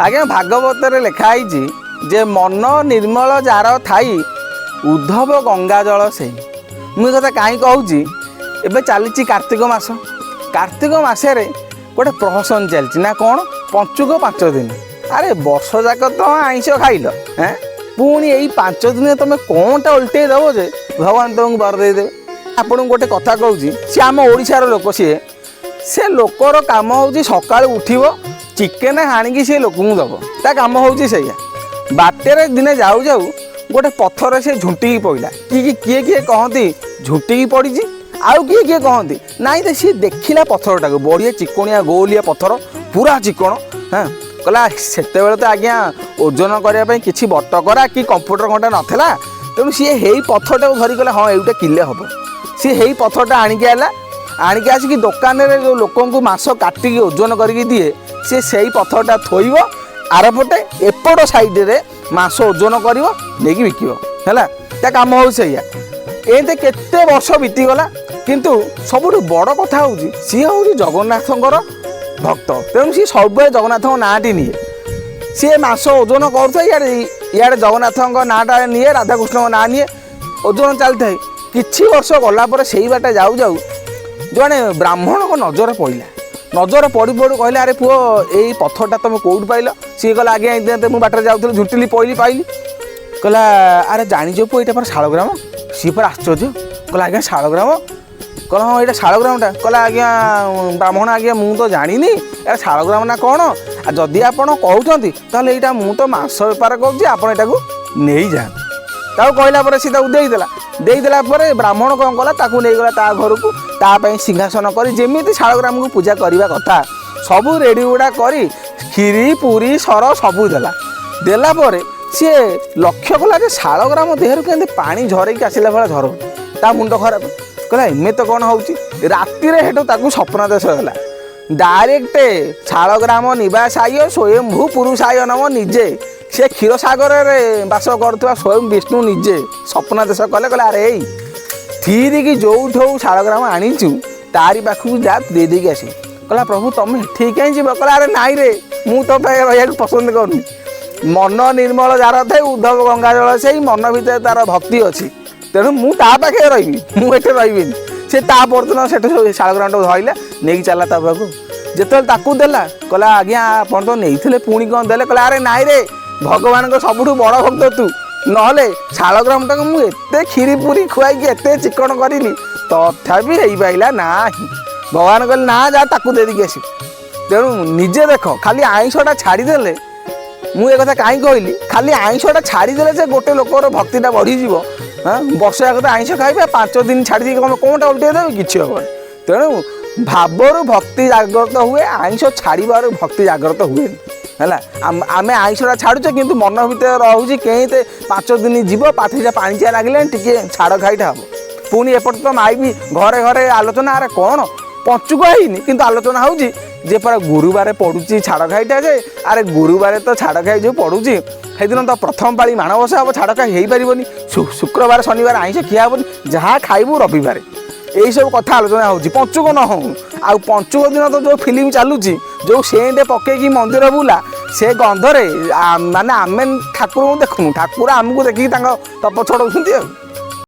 आज्ञा भागवत लिखाई जे मन निर्मल जार थाई उद्धव गंगा जल से मुझे कथा कहीं कहूँ एवं चली कार्तिक मसरे गोटे प्रहसन चलती ना कौन पंचुक 5 दिन अरे वर्ष जाक तो आईष खाइल हैं पुणी यही 5 दिन तुम कौनटा उल्टे दब जे भगवान तुमको बर देदेवे। आपन गोटे कथा कहूँ सी आम ओडिशार लोक से लोकर काम हूँ सका उठव चिकेन हाणिकी सी लोक दब ता काम हूँ से बाटे दिने जाऊ जाऊ गोटे पथर से झुंटिकी पड़ा किए किए कहती झुंटिकी पड़ी आउ किए किए कहती नाई तो सी देखला पथरटा को बढ़िया चिकणिया गोलिया पथर पूरा चिकण हाँ कहला से तो आज्ञा ओजन करने किसी बटकरा कि कंप्यूटर घंटा नाला तेणु सी हे पथरटा को धरिक हाँ ये किले हम सी हे पथरटा आणिकी आला आणिकी आसिक दुकान में जो लोक मांस काटिकी ओजन करके दिए सी से पथरटा थोब आरपटे एपट साइड रे मांस ओजन कर बिक काम हो एते केते वर्ष बीतीगला किंतु सबुठ बड़ कथा हूँ सी हूँ जगन्नाथंकर भक्त तेणु सी सब जगन्नाथ नाँटी निए सी मांस ओजन कर इे जगन्नाथ नाँटा निए राधाकृष्ण ना निए ओजन चली थाए किछि वर्ष गलापर से बाटे जाऊ जाऊ जड़े ब्राह्मण को नजर पड़ा नजर पड़ पड़ू कहले अरे पुओ यही पथरटा तुम कौट पाइल सी कहला आज्ञा मुझे बाटर जाऊँ झुटिली पईली पाइली कहला अरे जानीच पुओ यहाँ पर शालग्राम सी पर आश्चर्य कहला आज्ञा शालग्राम कहला हाँ यहाँ शालग्रामटा कहला आज्ञा ब्राह्मण आज्ञा मुझे तो जानी यार शालग्राम ना कौन आ जदि आपड़ कहते ताल यहाँ मुझे तो मांस बेपार कर नहीं जाए कहला सी देदेला ब्राह्मण कौन कला नहीं गला ता घर को तापाई सिंहासन कर जमी शालग्राम को पूजा करने कथा सबू रेडी गुड़ा कर खीरी पूरी सर सबू देला सी लक्ष्य कला शालग्राम देहर के पानी झरक आसला भाई झर ता मुंड खराब कहला एम तो कौन हो रातिर सपना देश है डायरेक्ट शालग्राम निवास आय स्वयंभू पुरुषाय नम निजे से क्षीर सागर में बास कर स्वयं विष्णु निजे सपना देश कले कहले अरे थीर की जो शालग्राम आनीचु तारी पाखक जा दे देकी आस कहला प्रभु तुम ठीक कहीं जीव कहला अरे नाई रे मु तो रहा पसंद करूनी मन निर्मल जार थे उद्धव गंगा जल से मन भितर तार भक्ति अच्छी तेणु मुझे रही मुझे रही से परदिन से शालग्राम धरला नहीं चला पाक जिते देला कहला आज्ञा आप तो नहीं पुणी कौन देले कहला अरे नाई रे भगवान को सबुठ बड़ भक्त तू नहले शालग्राम टाक मुझे क्षीरी पूरी खुआई एत चिकन करी तथापि हो पाइला ना भगवान कहले ना जा ताकू दे देकी आस तेणु निजे देख खाली आईषटा छाड़देले मुझे कथा कहीं कहली खाली आईषटा छाड़देले से गोटे लोकर भक्तिटा बढ़ीज हाँ वर्ष जाक आईष खाइबे 5 दिन छाड़ी कौनटा उल्टे देवे कि हम तेणु भावर भक्ति जागृत हुए आईष छाड़बार भक्ति जागृत हुए है आम आईषटा छाड़ुचे किंतु मन भर रोचे कहीं 5 दिन जीव पाथिटा पानी चिया लगे टे छाड़ खाईटा हम पुणी एपट तो माई भी घरे घरे आलोचना अरे कौन पंचुक है कि आलोचना होची जे पर गुरुवार पड़ुची छाड़ खाईटा जे अरे गुरुवार तो छाड़ खाई जो पड़ुची से दिन तो प्रथम पाली माणबसा हम छाड़ खाई हो पार शुक्रवार शनिवार आईष खिया हेनी जहाँ खाइबू रविवार यही सब कथा आलोचना होची पंचुक न हो आ पंचुक दिन तो जो फिल्म चलुची जो सेंटे पकईकी मंदिर बुला से गंधरे माने आमे ठाकुर देखुनु ठाकुर आमको देखिकी तप छड़ाऊँ।